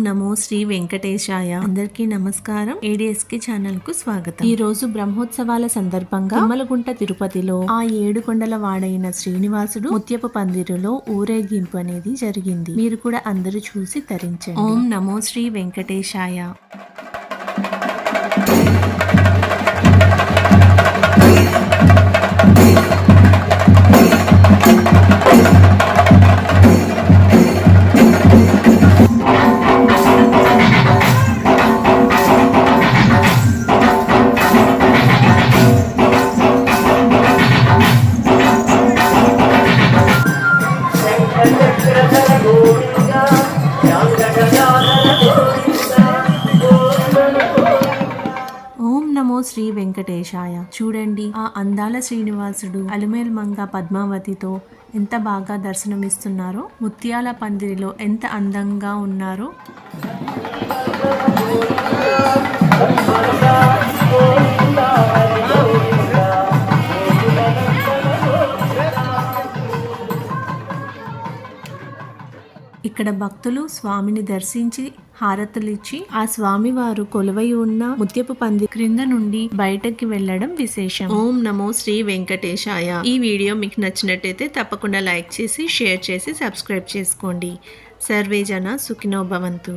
నమో శ్రీ వెంకటేశాయ. అందరికీ నమస్కారం. ఏడిఎస్కే ఛానల్ కు స్వాగతం. ఈ రోజు బ్రహ్మోత్సవాల సందర్భంగా తిమ్మలగుంట తిరుపతిలో ఆ 7 కొండల వాడైన శ్రీనివాసుడు ముత్యపు పందిరులో ఊరేగింపు అనేది జరిగింది. మీరు కూడా అందరూ చూసి తరించండి. ఓం నమో శ్రీ వెంకటేశాయ. ఓం నమో శ్రీ వెంకటేశాయ. చూడండి, ఆ అందాల శ్రీనివాసుడు అలుమేల్ మంగ పద్మావతితో ఎంత బాగా దర్శనమిస్తున్నారో, ముత్యాల పందిరిలో ఎంత అందంగా ఉన్నారో. ఇక్కడ భక్తులు స్వామిని దర్శించి హారతులిచ్చి ఆ స్వామి వారు కొలువై ఉన్న ముత్యపు పంది క్రింద నుండి బయటకి వెళ్ళడం విశేషం. ఓం నమో శ్రీ వెంకటేశాయ. ఈ వీడియో మీకు నచ్చినట్టయితే తప్పకుండా లైక్ చేసి, షేర్ చేసి, సబ్స్క్రైబ్ చేసుకోండి. సర్వే జన సుఖినో భవంతు.